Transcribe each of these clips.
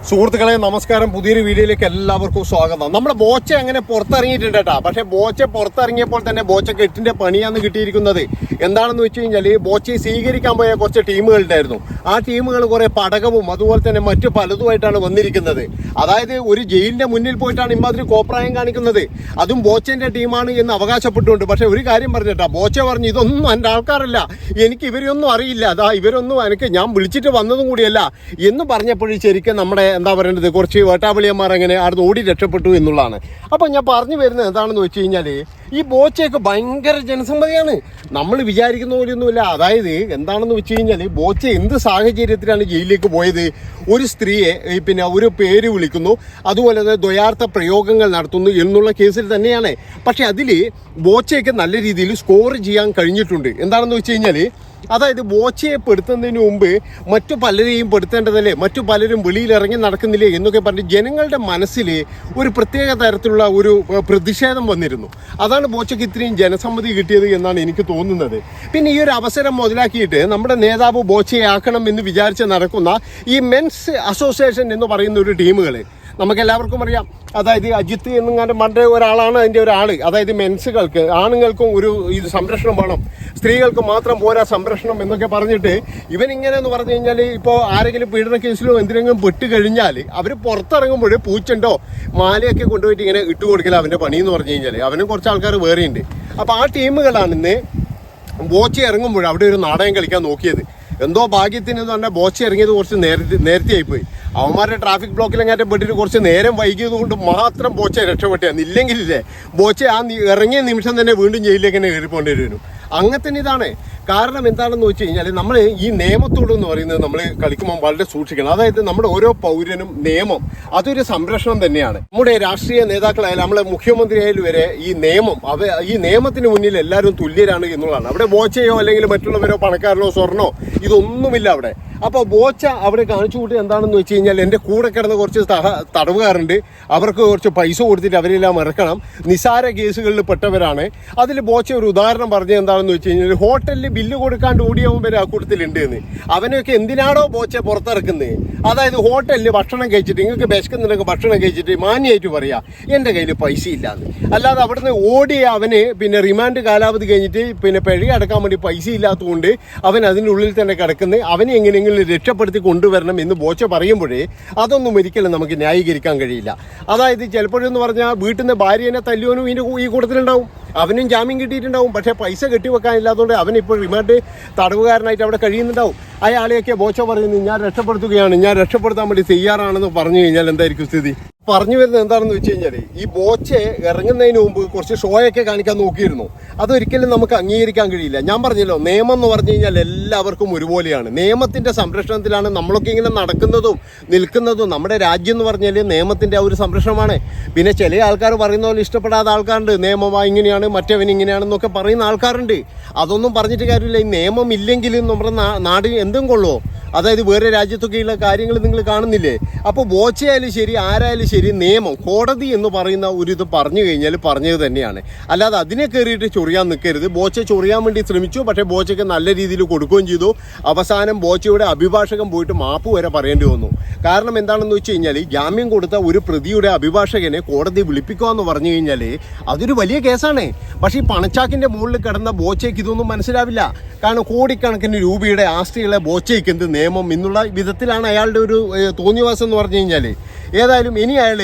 സുഹൃത്തുക്കളെ നമസ്കാരം. പുതിയൊരു വീഡിയോയിലേക്ക് എല്ലാവർക്കും സ്വാഗതം. നമ്മുടെ ബോച്ച അങ്ങനെ പുറത്തിറങ്ങിയിട്ടുണ്ട് കേട്ടോ. പക്ഷെ ബോച്ച പുറത്തിറങ്ങിയപ്പോൾ തന്നെ ബോച്ചക്ക് എട്ടിന്റെ പണിയാന്ന് കിട്ടിയിരിക്കുന്നത്. എന്താണെന്ന് വെച്ച് കഴിഞ്ഞാൽ ബോച്ചയെ സ്വീകരിക്കാൻ പോയ കുറച്ച് ടീമുകളുണ്ടായിരുന്നു. ആ ടീമുകൾ കുറെ പടകവും അതുപോലെ തന്നെ മറ്റു പലതുമായിട്ടാണ് വന്നിരിക്കുന്നത്. അതായത് ഒരു ജയിലിന്റെ മുന്നിൽ പോയിട്ടാണ് ഇമാതിരി കോപ്രായം കാണിക്കുന്നത്. അതും ബോച്ചന്റെ ടീമാണ് എന്ന് അവകാശപ്പെട്ടുകൊണ്ട്. പക്ഷെ ഒരു കാര്യം പറഞ്ഞിട്ടാ, ബോച്ച പറഞ്ഞു ഇതൊന്നും എൻ്റെ ആൾക്കാരല്ല, എനിക്ക് ഇവരൊന്നും അറിയില്ല, അതാ ഇവരൊന്നും എനിക്ക് ഞാൻ വിളിച്ചിട്ട് വന്നതും കൂടിയല്ല എന്ന് പറഞ്ഞപ്പോഴും ശരിക്കും നമ്മുടെ എന്താ പറയേണ്ടത്, കുറച്ച് വേട്ടാവളിയന്മാർ അങ്ങനെ അവിടെ ഓടി രക്ഷപ്പെട്ടു എന്നുള്ളതാണ്. അപ്പോൾ ഞാൻ പറഞ്ഞു വരുന്നത് എന്താണെന്ന് വെച്ച് കഴിഞ്ഞാൽ, ഈ ബോച്ചയൊക്കെ ഭയങ്കര ജനസമ്മതിയാണ്. നമ്മൾ വിചാരിക്കുന്ന പോലെയൊന്നുമില്ല. അതായത് എന്താണെന്ന് വെച്ച് കഴിഞ്ഞാൽ, ബോച്ച എന്ത് സാഹചര്യത്തിലാണ് ജയിലിലേക്ക് പോയത്? ഒരു സ്ത്രീയെ പിന്നെ ഒരു പേര് വിളിക്കുന്നു, അതുപോലെ തന്നെ ദ്വയാർത്ഥ പ്രയോഗങ്ങൾ നടത്തുന്നു എന്നുള്ള കേസിൽ തന്നെയാണ്. പക്ഷെ അതിൽ ബോച്ചയൊക്കെ നല്ല രീതിയിൽ സ്കോർ ചെയ്യാൻ കഴിഞ്ഞിട്ടുണ്ട്. എന്താണെന്ന് വെച്ച് കഴിഞ്ഞാൽ, അതായത് ബോച്ചയെ പെടുത്തുന്നതിന് മുമ്പ് മറ്റു പലരെയും പെടുത്തേണ്ടതല്ലേ, മറ്റു പലരും വെളിയിലിറങ്ങി നടക്കുന്നില്ലേ എന്നൊക്കെ പറഞ്ഞ് ജനങ്ങളുടെ മനസ്സിൽ ഒരു പ്രത്യേക തരത്തിലുള്ള ഒരു പ്രതിഷേധം വന്നിരുന്നു. അതാണ് ബോച്ചയ്ക്ക് ഇത്രയും ജനസമ്മതി കിട്ടിയത് എന്നാണ് എനിക്ക് തോന്നുന്നത്. പിന്നെ ഈ ഒരു അവസരം മുതലാക്കിയിട്ട് നമ്മുടെ നേതാവ് ബോച്ചയെ ആക്കണം എന്ന് വിചാരിച്ച് നടക്കുന്ന ഈ മെൻസ് അസോസിയേഷൻ എന്ന് പറയുന്ന ഒരു ടീമുകൾ നമുക്കെല്ലാവർക്കും അറിയാം. അതായത് അജിത്ത് എന്നുങ്ങാണ്ട് മറ്റേ ഒരാളാണ് അതിൻ്റെ ഒരാൾ. അതായത് മെൻസുകൾക്ക്, ആണുങ്ങൾക്കും ഒരു ഇത് സംരക്ഷണം വേണം, സ്ത്രീകൾക്ക് മാത്രം പോരാ സംരക്ഷണം എന്നൊക്കെ പറഞ്ഞിട്ട് ഇവനിങ്ങനെ എന്ന് പറഞ്ഞു കഴിഞ്ഞാൽ, ഇപ്പോൾ ആരെങ്കിലും പീഡന കേസിലോ എന്തിനെങ്കിലും പെട്ട് കഴിഞ്ഞാൽ അവർ പുറത്തിറങ്ങുമ്പോൾ പൂച്ചണ്ടോ മാലയൊക്കെ കൊണ്ടുപോയിട്ട് ഇങ്ങനെ ഇട്ട് കൊടുക്കില്ല അവൻ്റെ പണി എന്ന് പറഞ്ഞു കഴിഞ്ഞാൽ. അവനും കുറച്ച് ആൾക്കാർ വേറെയുണ്ട്. അപ്പോൾ ആ ടീമുകളാണ് ഇന്ന് ബോച്ച ഇറങ്ങുമ്പോൾ അവിടെ ഒരു നാടകം കളിക്കാൻ നോക്കിയത്. എന്തോ ഭാഗ്യത്തിന് എന്ന് പറഞ്ഞാൽ ബോച്ച ഇറങ്ങിയത് കുറച്ച് നേരത്തെ ആയിപ്പോയി. അവന്മാരുടെ ട്രാഫിക് ബ്ലോക്കിലെങ്ങാറ്റം പെട്ടിട്ട് കുറച്ച് നേരം വൈകിയത് കൊണ്ട് മാത്രം ബോച്ച രക്ഷപ്പെട്ടാണ്. ഇല്ലെങ്കിലില്ലേ ബോച്ച ആ ഇറങ്ങിയ നിമിഷം തന്നെ വീണ്ടും ജയിലിലേക്ക് തന്നെ കയറിപ്പോണ്ടി വരും. അങ്ങനെ തന്നെ ഇതാണ്. കാരണം എന്താണെന്ന് വെച്ച് കഴിഞ്ഞാൽ, നമ്മൾ ഈ നിയമത്തോട് എന്ന് പറയുന്നത് നമ്മൾ കളിക്കുമ്പോൾ വളരെ സൂക്ഷിക്കണം. അതായത് നമ്മുടെ ഓരോ പൗരനും നിയമം അതൊരു സംരക്ഷണം തന്നെയാണ്. നമ്മുടെ രാഷ്ട്രീയ നേതാക്കളായാലും നമ്മളെ മുഖ്യമന്ത്രിയായാലും വരെ ഈ നിയമത്തിന് മുന്നിൽ എല്ലാവരും തുല്യരാണ് എന്നുള്ളതാണ്. അവിടെ ബോച്ചയോ അല്ലെങ്കിൽ മറ്റുള്ളവരോ പണക്കാരനോ സ്വർണ്ണോ ഇതൊന്നുമില്ല അവിടെ. അപ്പോൾ ബോച്ച അവിടെ കാണിച്ചു കൂട്ടി എന്താണെന്ന് വെച്ച് കഴിഞ്ഞാൽ, എൻ്റെ കൂടെ കിടന്ന കുറച്ച് തടവുകാരുണ്ട്, അവർക്ക് കുറച്ച് പൈസ കൊടുത്തിട്ട് അവരെല്ലാം ഇറക്കണം, നിസാര കേസുകളിൽ പെട്ടവരാണ്. അതിൽ ബോച്ച ഒരു ഉദാഹരണം പറഞ്ഞത് എന്താണെന്ന് വെച്ച് കഴിഞ്ഞാൽ, ഹോട്ടലിൽ ബില്ല് കൊടുക്കാണ്ട് ഓടിയവൻ വരെ ആ കൂട്ടത്തിലുണ്ട് എന്ന്. അവനൊക്കെ എന്തിനാണോ ബോച്ച പുറത്തിറക്കുന്നത്? അതായത് ഹോട്ടലിൽ ഭക്ഷണം കഴിച്ചിട്ട്, നിങ്ങൾക്ക് വിശക്കുന്നുണ്ടെങ്കിൽ ഭക്ഷണം കഴിച്ചിട്ട് മാന്യമായിട്ട് പറയാ എൻ്റെ കയ്യിൽ പൈസ ഇല്ലാന്ന്. അല്ലാതെ അവിടുന്ന് ഓടിയ അവന് പിന്നെ റിമാൻഡ് കാലാവധി കഴിഞ്ഞിട്ട് പിന്നെ പിഴ അടക്കാൻ വേണ്ടി പൈസ ഇല്ലാത്തതുകൊണ്ട് അവൻ അതിൻ്റെ ഉള്ളിൽ തന്നെ കിടക്കുന്നത്, അവനെ എങ്ങനെയെങ്കിലും രക്ഷപ്പെടുത്തി കൊണ്ടുവരണം എന്ന് ബോച്ച പറയുമ്പോഴേ അതൊന്നും ഒരിക്കലും നമുക്ക് ന്യായീകരിക്കാൻ കഴിയില്ല. അതായത് ചിലപ്പോഴെന്ന് പറഞ്ഞാൽ വീട്ടിൽ നിന്ന് ഭാര്യനെ തല്ലുവാനും ഈ കൂട്ടത്തിലുണ്ടാവും, അവനും ജാമ്യം കിട്ടിയിട്ടുണ്ടാവും. പക്ഷേ പൈസ കെട്ടിവെക്കാനില്ലാത്തതുകൊണ്ട് അവനിപ്പോൾ റിമാൻഡ് തടവുകാരനായിട്ട് അവിടെ കഴിയുന്നുണ്ടാവും. അയാളെയൊക്കെ ബോച്ച പറയുന്നത് ഞാൻ രക്ഷപ്പെടുത്തുകയാണ്, ഞാൻ രക്ഷപ്പെടുത്താൻ വേണ്ടി തയ്യാറാണെന്ന് പറഞ്ഞു കഴിഞ്ഞാൽ എന്തായിരിക്കും സ്ഥിതി? പറഞ്ഞു വരുന്നത് എന്താണെന്ന് വെച്ച് കഴിഞ്ഞാൽ, ഈ ബോച്ച ഇറങ്ങുന്നതിന് മുമ്പ് കുറച്ച് ഷോയൊക്കെ കാണിക്കാൻ നോക്കിയിരുന്നു. അതൊരിക്കലും നമുക്ക് അംഗീകരിക്കാൻ കഴിയില്ല. ഞാൻ പറഞ്ഞല്ലോ, നിയമം എന്ന് പറഞ്ഞു കഴിഞ്ഞാൽ എല്ലാവർക്കും ഒരുപോലെയാണ്. നിയമത്തിന്റെ സംരക്ഷണത്തിലാണ് നമ്മളൊക്കെ ഇങ്ങനെ നടക്കുന്നതും നിൽക്കുന്നതും. നമ്മുടെ രാജ്യം എന്ന് പറഞ്ഞാൽ നിയമത്തിന്റെ ആ ഒരു സംരക്ഷണമാണ്. പിന്നെ ചില ആൾക്കാർ പറയുന്ന പോലെ ഇഷ്ടപ്പെടാത്ത ആൾക്കാരുണ്ട്. നിയമമായി ഇങ്ങനെയാണ്, മറ്റവൻ ഇങ്ങനെയാണെന്നൊക്കെ പറയുന്ന ആൾക്കാരുണ്ട്. അതൊന്നും പറഞ്ഞിട്ട് കാര്യമില്ല. ഈ നിയമം ഇല്ലെങ്കിലും നമ്മുടെ നാട് എന്തും കൊള്ളുമോ? അതായത് വേറെ രാജ്യത്തൊക്കെയുള്ള കാര്യങ്ങൾ നിങ്ങൾ കാണുന്നില്ലേ? അപ്പോൾ ബോച്ചയായാലും ശരി, ആരായാലും ശരി, നിയമം, കോടതി എന്ന് പറയുന്ന ഒരു ഇത് പറഞ്ഞു കഴിഞ്ഞാൽ പറഞ്ഞത് തന്നെയാണ്. അല്ലാതെ അതിനെ കയറിയിട്ട് ചൊറിയാൻ നിൽക്കരുത്. ബോച്ച ചൊറിയാൻ വേണ്ടി ശ്രമിച്ചു, പക്ഷേ ബോച്ചയ്ക്ക് നല്ല രീതിയിൽ കൊടുക്കുകയും ചെയ്തു. അവസാനം ബോച്ചയുടെ അഭിഭാഷകൻ പോയിട്ട് മാപ്പ് വരെ പറയേണ്ടി വന്നു. കാരണം എന്താണെന്ന് വെച്ച് കഴിഞ്ഞാൽ, ജാമ്യം കൊടുത്ത ഒരു പ്രതിയുടെ അഭിഭാഷകനെ കോടതി വിളിപ്പിക്കുക എന്ന് പറഞ്ഞു കഴിഞ്ഞാൽ അതൊരു വലിയ കേസാണ്. പക്ഷേ ഈ പണച്ചാക്കിൻ്റെ മുകളിൽ കിടന്ന ബോച്ചയ്ക്ക് ഇതൊന്നും മനസ്സിലാവില്ല. കാരണം കോടിക്കണക്കിന് രൂപയുടെ ആസ്തികളെ ബോച്ചയ്ക്ക് എന്ത് നിയമം എന്നുള്ള വിധത്തിലാണ് അയാളുടെ ഒരു തോന്നിവാസം എന്ന് പറഞ്ഞു കഴിഞ്ഞാൽ. ഏതായാലും ഇനി അയാൾ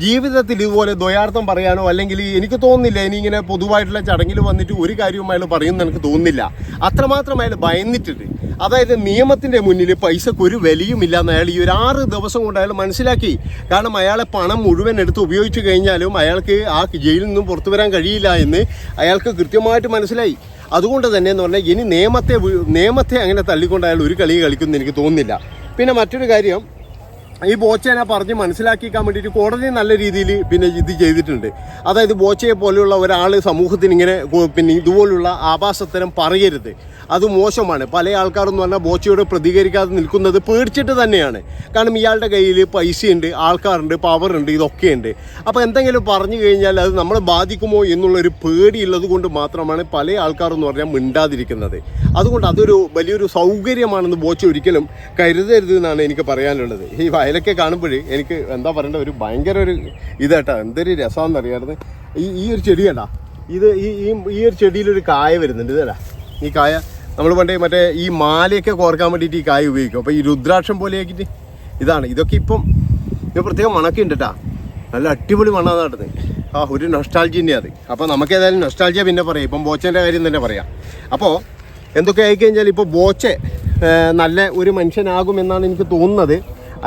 ജീവിതത്തിൽ ഇതുപോലെ ദ്വയാർത്ഥം പറയാനോ, അല്ലെങ്കിൽ എനിക്ക് തോന്നുന്നില്ല ഇനി ഇങ്ങനെ പൊതുവായിട്ടുള്ള ചടങ്ങിൽ വന്നിട്ട് ഒരു കാര്യവും അയാൾ പറയുമെന്ന് എനിക്ക് തോന്നുന്നില്ല. അത്രമാത്രം അയാൾ ഭയന്നിട്ടുണ്ട്. അതായത് നിയമത്തിൻ്റെ മുന്നിൽ പൈസക്ക് ഒരു വിലയുമില്ല എന്ന് അയാൾ ഈ ഒരു 6 ദിവസം കൊണ്ട് അയാൾ മനസ്സിലാക്കി. കാരണം അയാളെ പണം മുഴുവൻ എടുത്ത് ഉപയോഗിച്ച് കഴിഞ്ഞാലും അയാൾക്ക് ആ ജയിലിൽ നിന്നും പുറത്തു വരാൻ കഴിയില്ല എന്ന് അയാൾക്ക് കൃത്യമായിട്ട് മനസ്സിലായി. അതുകൊണ്ട് തന്നെ എന്ന് പറഞ്ഞാൽ ഇനി നിയമത്തെ അങ്ങനെ തള്ളിക്കൊണ്ട് അയാൾ ഒരു കളി കളിക്കുമെന്ന് എനിക്ക് തോന്നുന്നില്ല. പിന്നെ മറ്റൊരു കാര്യം, ഈ ബോച്ചനെ പറഞ്ഞ് മനസ്സിലാക്കിക്കാൻ വേണ്ടിയിട്ട് കോടതി നല്ല രീതിയിൽ പിന്നെ ഇത് ചെയ്തിട്ടുണ്ട്. അതായത് ബോച്ചയെ പോലെയുള്ള ഒരാൾ സമൂഹത്തിന് ഇങ്ങനെ പിന്നെ ഇതുപോലുള്ള ആഭാസത്തരം പറയരുത്, അത് മോശമാണ്. പല ആൾക്കാരെന്ന് പറഞ്ഞാൽ ബോച്ചയോട് പ്രതികരിക്കാതെ നിൽക്കുന്നത് പേടിച്ചിട്ട് തന്നെയാണ്. കാരണം ഇയാളുടെ കയ്യിൽ പൈസയുണ്ട്, ആൾക്കാരുണ്ട്, പവറുണ്ട്, ഇതൊക്കെയുണ്ട്. അപ്പോൾ എന്തെങ്കിലും പറഞ്ഞു കഴിഞ്ഞാൽ അത് നമ്മളെ ബാധിക്കുമോ എന്നുള്ളൊരു പേടിയുള്ളത് കൊണ്ട് മാത്രമാണ് പല ആൾക്കാരെന്ന് പറഞ്ഞാൽ മിണ്ടാതിരിക്കുന്നത്. അതുകൊണ്ട് അതൊരു വലിയൊരു സൗകര്യമാണെന്ന് ബോച്ച ഒരിക്കലും കരുതരുത് എന്നാണ് എനിക്ക് പറയാനുള്ളത്. ഈ അതിലൊക്കെ കാണുമ്പോൾ എനിക്ക് എന്താ പറയണ്ട ഒരു ഭയങ്കര ഒരു ഇതാട്ടാ, എന്തൊരു രസമാണെന്ന് അറിയാറുണ്ട്. ഈ ഒരു ചെടി കണ്ടാ, ഇത് ഈ ഒരു ചെടിയിലൊരു കായ വരുന്നുണ്ട്. ഇതല്ല ഈ കായ നമ്മൾ മറ്റേ ഈ മാലയൊക്കെ കോർക്കാൻ വേണ്ടിയിട്ട് ഈ കായ ഉപയോഗിക്കും. അപ്പോൾ ഈ രുദ്രാക്ഷം പോലെ ആക്കിയിട്ട് ഇതാണ്. ഇതൊക്കെ ഇപ്പം ഇത് പ്രത്യേകം മണക്കുണ്ട് കേട്ടാ, നല്ല അടിപൊളി മണ്ണാണ് നടന്നത്. ഒരു നൊസ്റ്റാൾജിൻ്റെ അത്. അപ്പോൾ നമുക്ക് ഏതായാലും നൊസ്റ്റാൾജിയ പിന്നെ പറയാം, ഇപ്പം ബോച്ചേൻ്റെ കാര്യം തന്നെ പറയാം. അപ്പോൾ എന്തൊക്കെ ആയിക്കഴിഞ്ഞാൽ ഇപ്പോൾ ബോച്ചെ നല്ല ഒരു മനുഷ്യനാകുമെന്നാണ് എനിക്ക് തോന്നുന്നത്.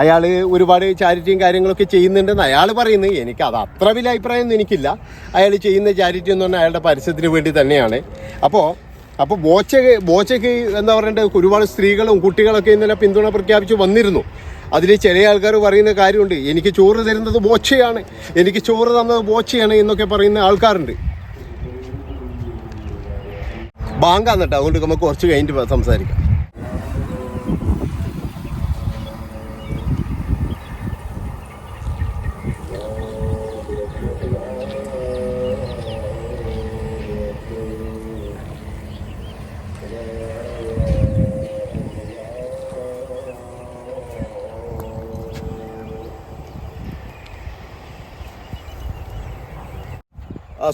അയാൾ ഒരുപാട് ചാരിറ്റിയും കാര്യങ്ങളൊക്കെ ചെയ്യുന്നുണ്ടെന്ന് അയാൾ പറയുന്നത്. എനിക്ക് അത് അത്ര വലിയ അഭിപ്രായമൊന്നും എനിക്കില്ല. അയാൾ ചെയ്യുന്ന ചാരിറ്റി എന്ന് പറഞ്ഞാൽ അയാളുടെ പരസ്യത്തിന് വേണ്ടി തന്നെയാണ്. അപ്പോൾ ബോച്ചയ്ക്ക് എന്താ പറയണ്ടത്, ഒരുപാട് സ്ത്രീകളും കുട്ടികളൊക്കെ ഇന്നലെ പിന്തുണ പ്രഖ്യാപിച്ച് വന്നിരുന്നു. അതിൽ ചില ആൾക്കാർ പറയുന്ന കാര്യമുണ്ട്, എനിക്ക് ചോറ് തരുന്നത് ബോച്ചയാണ്, എനിക്ക് ചോറ് തന്നത് ബോച്ചയാണ് എന്നൊക്കെ പറയുന്ന ആൾക്കാരുണ്ട്. ബാങ്കാന്ന് കേട്ടോ, അതുകൊണ്ട് നമുക്ക് കുറച്ച് കഴിഞ്ഞിട്ട് സംസാരിക്കാം.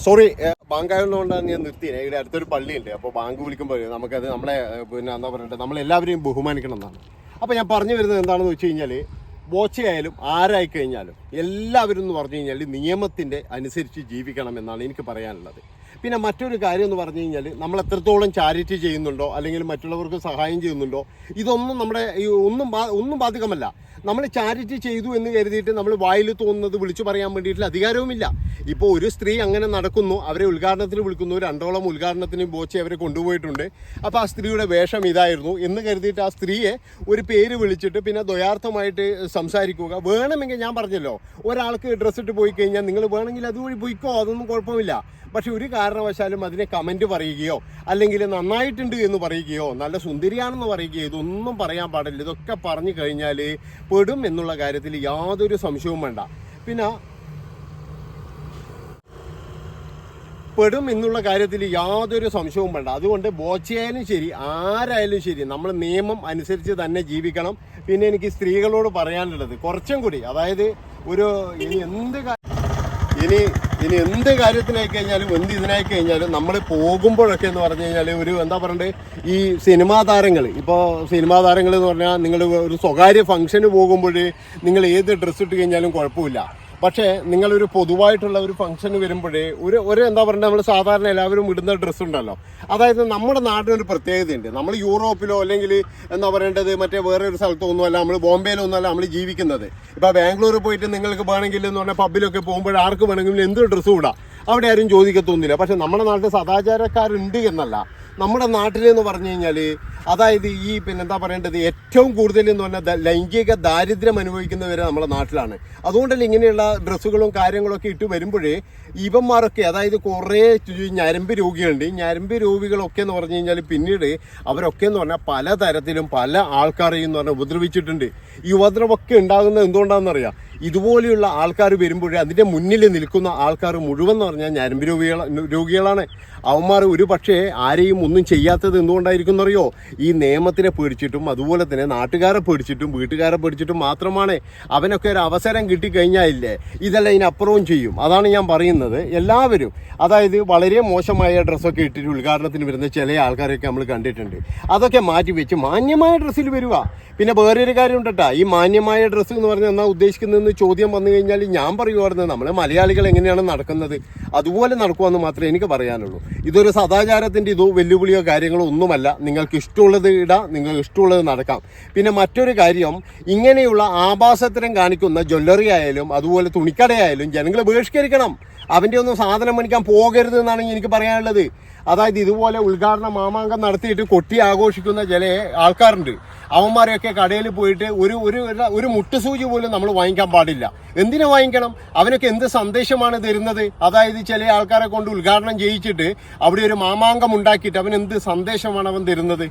സോറി, ബാങ്ക് ആയതുകൊണ്ടാണ് ഞാൻ നിർത്തിയത്. ഇവിടെ അടുത്തൊരു പള്ളിയുണ്ട്. അപ്പോൾ ബാങ്ക് വിളിക്കുമ്പോൾ നമുക്കത് നമ്മളെ പിന്നെ എന്താ പറയണ്ടത്, നമ്മളെല്ലാവരെയും ബഹുമാനിക്കണം എന്നാണ്. അപ്പോൾ ഞാൻ പറഞ്ഞു വരുന്നത് എന്താണെന്ന് വെച്ച് കഴിഞ്ഞാൽ, ബോച്ചയായാലും ആരായി കഴിഞ്ഞാലും എല്ലാവരും എന്ന് പറഞ്ഞു കഴിഞ്ഞാൽ നിയമത്തിൻ്റെ അനുസരിച്ച് ജീവിക്കണം എന്നാണ് എനിക്ക് പറയാനുള്ളത്. പിന്നെ മറ്റൊരു കാര്യം എന്ന് പറഞ്ഞു കഴിഞ്ഞാൽ, നമ്മൾ എത്രത്തോളം ചാരിറ്റി ചെയ്യുന്നുണ്ടോ അല്ലെങ്കിൽ മറ്റുള്ളവർക്ക് സഹായം ചെയ്യുന്നുണ്ടോ, ഇതൊന്നും നമ്മുടെ ഒന്നും ബാധകമല്ല. നമ്മൾ ചാരിറ്റി ചെയ്തു എന്ന് കരുതിയിട്ട് നമ്മൾ വായിൽ തോന്നുന്നത് വിളിച്ചു പറയാൻ വേണ്ടിയിട്ടുള്ള അധികാരവുമില്ല. ഇപ്പോൾ ഒരു സ്ത്രീ അങ്ങനെ നടക്കുന്നു, അവരെ ഉദ്ഘാടനത്തിന് വിളിക്കുന്നു, 2ഓളം ഉദ്ഘാടനത്തിന് ബോച്ചെ അവരെ കൊണ്ടുപോയിട്ടുണ്ട്. അപ്പോൾ ആ സ്ത്രീയുടെ വേഷം ഇതായിരുന്നു എന്ന് കരുതിയിട്ട് ആ സ്ത്രീയെ ഒരു പേര് വിളിച്ചിട്ട് പിന്നെ ദ്വയാർത്ഥമായിട്ട് സംസാരിക്കുക. വേണമെങ്കിൽ ഞാൻ പറഞ്ഞല്ലോ, ഒരാൾക്ക് ഡ്രസ്സ് ഇട്ട് പോയി കഴിഞ്ഞാൽ നിങ്ങൾ വേണമെങ്കിൽ അതുവഴി പോയിക്കോ, അതൊന്നും കുഴപ്പമില്ല. പക്ഷെ ഒരു കാരണവശാലും അതിനെ കമൻറ്റ് പറയുകയോ അല്ലെങ്കിൽ നന്നായിട്ടുണ്ട് എന്ന് പറയുകയോ നല്ല സുന്ദരിയാണെന്ന് പറയുകയോ ഇതൊന്നും പറയാൻ പാടില്ല. ഇതൊക്കെ പറഞ്ഞു കഴിഞ്ഞാൽ പെടും എന്നുള്ള കാര്യത്തിൽ യാതൊരു സംശയവും വേണ്ട. പിന്നെ പെടും എന്നുള്ള കാര്യത്തിൽ യാതൊരു സംശയവും വേണ്ട. അതുകൊണ്ട് ബോച്ചയായാലും ശരി ആരായാലും ശരി നമ്മൾ നിയമം അനുസരിച്ച് തന്നെ ജീവിക്കണം. പിന്നെ എനിക്ക് സ്ത്രീകളോട് പറയാനുള്ളത് കുറച്ചും കൂടി, അതായത് ഇനി എന്ത് കാര്യത്തിനായി കഴിഞ്ഞാലും ഇതിനായി കഴിഞ്ഞാലും നമ്മൾ പോകുമ്പോഴൊക്കെ എന്ന് പറഞ്ഞു കഴിഞ്ഞാൽ എന്താ പറയണ്ടത്, ഈ സിനിമാ താരങ്ങൾ എന്ന് പറഞ്ഞാൽ നിങ്ങൾ ഒരു സ്വകാര്യ ഫംഗ്ഷന് പോകുമ്പോൾ നിങ്ങൾ ഏത് ഡ്രസ്സ് ഇട്ട് കഴിഞ്ഞാലും കുഴപ്പമില്ല. പക്ഷേ നിങ്ങളൊരു പൊതുവായിട്ടുള്ള ഒരു ഫംഗ്ഷന് വരുമ്പോഴേ ഒരു എന്താ പറയുക, നമ്മൾ സാധാരണ എല്ലാവരും ഇടുന്ന ഡ്രസ്സ് ഉണ്ടല്ലോ, അതായത് നമ്മുടെ നാടിനൊരു പ്രത്യേകതയുണ്ട്. നമ്മൾ യൂറോപ്പിലോ അല്ലെങ്കിൽ എന്താ പറയേണ്ടത് മറ്റേ വേറെ ഒരു സ്ഥലത്തോ ഒന്നുമല്ല, നമ്മൾ ബോംബെയിലോ ഒന്നുമല്ല നമ്മൾ ജീവിക്കുന്നത്. ഇപ്പോൾ ബാംഗ്ലൂർ പോയിട്ട് നിങ്ങൾക്ക് വേണമെങ്കിൽ എന്ന് പറഞ്ഞാൽ പബ്ബിലൊക്കെ പോകുമ്പോൾ ആർക്ക് വേണമെങ്കിലും എന്തൊരു ഡ്രസ്സും ഇടാം, അവിടെ ആരും ചോദിക്കത്തൊന്നുമില്ല. പക്ഷെ നമ്മുടെ നാട്ടിൽ സദാചാരക്കാരുണ്ട് എന്നല്ല, നമ്മുടെ നാട്ടിലെന്ന് പറഞ്ഞു കഴിഞ്ഞാൽ അതായത് ഈ പിന്നെന്താ പറയേണ്ടത് ഏറ്റവും കൂടുതൽ എന്ന് പറഞ്ഞാൽ ലൈംഗിക ദാരിദ്ര്യം അനുഭവിക്കുന്നവരെ നമ്മുടെ നാട്ടിലാണ്. അതുകൊണ്ടല്ലേ ഇങ്ങനെയുള്ള ഡ്രസ്സുകളും കാര്യങ്ങളൊക്കെ ഇട്ട് വരുമ്പോഴേ ഇവന്മാരൊക്കെ, അതായത് കുറേ ഞരമ്പ് രോഗികളുണ്ട്. ഈ ഞരമ്പ് രോഗികളൊക്കെ എന്ന് പറഞ്ഞു കഴിഞ്ഞാൽ പിന്നീട് അവരൊക്കെ എന്ന് പറഞ്ഞാൽ പലതരത്തിലും പല ആൾക്കാരെയും എന്ന് പറഞ്ഞാൽ ഉപദ്രവിച്ചിട്ടുണ്ട്. ഈ ഉപദ്രവമൊക്കെ ഉണ്ടാകുന്നത് എന്തുകൊണ്ടാണെന്നറിയാം, ഇതുപോലെയുള്ള ആൾക്കാർ വരുമ്പോഴേ അതിൻ്റെ മുന്നിൽ നിൽക്കുന്ന ആൾക്കാർ മുഴുവൻ എന്ന് പറഞ്ഞാൽ ഞരമ്പ് രോഗികളാണ്. അവന്മാർ ഒരു പക്ഷേ ആരെയും ഒന്നും ചെയ്യാത്തത് എന്തുകൊണ്ടായിരിക്കും എന്നറിയോ, ഈ നിയമത്തിനെ പേടിച്ചിട്ടും അതുപോലെ തന്നെ നാട്ടുകാരെ പേടിച്ചിട്ടും വീട്ടുകാരെ പേടിച്ചിട്ടും മാത്രമാണ്. അവനൊക്കെ ഒരു അവസരം കിട്ടിക്കഴിഞ്ഞാലില്ലേ ഇതെല്ലാം ഇതിനപ്പുറവും ചെയ്യും. അതാണ് ഞാൻ പറയുന്നത്. എല്ലാവരും അതായത് വളരെ മോശമായ ഡ്രസ്സൊക്കെ ഇട്ടിട്ട് ഉദ്ഘാടനത്തിന് വരുന്ന ചില ആൾക്കാരൊക്കെ നമ്മൾ കണ്ടിട്ടുണ്ട്. അതൊക്കെ മാറ്റി വെച്ച് മാന്യമായ ഡ്രസ്സിൽ വരിക. പിന്നെ വേറൊരു കാര്യം ഉണ്ടട്ടാ, ഈ മാന്യമായ ഡ്രസ്സ് എന്ന് പറഞ്ഞാൽ എന്നാ ഉദ്ദേശിക്കുന്നതെന്ന് ചോദ്യം വന്നു കഴിഞ്ഞാൽ ഞാൻ പറയുമായിരുന്നു, നമ്മൾ മലയാളികൾ എങ്ങനെയാണ് നടക്കുന്നത് അതുപോലെ നടക്കുമെന്ന് മാത്രമേ എനിക്ക് പറയാനുള്ളൂ. ഇതൊരു സദാചാരത്തിൻ്റെ വെല്ലുവിളിയോ കാര്യങ്ങളോ ഒന്നുമല്ല. നിങ്ങൾക്ക് ഇഷ്ടമുള്ളത് ഇടാം, നിങ്ങൾക്ക് ഇഷ്ടമുള്ളത് നടക്കാം. പിന്നെ മറ്റൊരു കാര്യം, ഇങ്ങനെയുള്ള ആഭാസത്തരം കാണിക്കുന്ന ജ്വല്ലറി ആയാലും അതുപോലെ തുണിക്കടയായാലും ജനങ്ങൾ ബഹിഷ്കരിക്കണം. അവൻ്റെ ഒന്നും സാധനം മേടിക്കാൻ പോകരുത് എന്നാണ് എനിക്ക് പറയാനുള്ളത്. അതായത് ഇതുപോലെ ഉദ്ഘാടന മാമാങ്കം നടത്തിയിട്ട് കൊട്ടി ആഘോഷിക്കുന്ന ചില ആൾക്കാരുണ്ട്. അവന്മാരെയൊക്കെ കടയിൽ പോയിട്ട് ഒരു മുട്ടുസൂചി പോലും നമ്മൾ വാങ്ങിക്കാൻ പാടില്ല. എന്തിനു വാങ്ങിക്കണം? അവനൊക്കെ എന്ത് സന്ദേശമാണ് തരുന്നത്? അതായത് ചില ആൾക്കാരെ കൊണ്ട് ഉദ്ഘാടനം ചെയ്യിച്ചിട്ട് അവിടെ ഒരു മാമാങ്കം ഉണ്ടാക്കിയിട്ട് അവൻ എന്ത് സന്ദേശമാണ് അവൻ തരുന്നത്?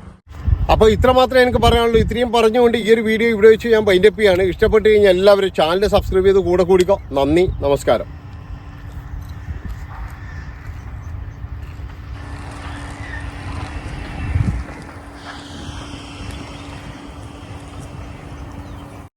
അപ്പോൾ ഇത്ര മാത്രമേ എനിക്ക് പറയാനുള്ളൂ. ഇത്രയും പറഞ്ഞുകൊണ്ട് ഈ ഒരു വീഡിയോ ഇവിടെ വെച്ച് ഞാൻ വൈൻഡപ്പ് ചെയ്യാണ്. ഇഷ്ടപ്പെട്ട് കഴിഞ്ഞാൽ എല്ലാവരും ചാനൽ സബ്സ്ക്രൈബ് ചെയ്ത് കൂടെ കൂടിക്കോ. നന്ദി, നമസ്കാരം.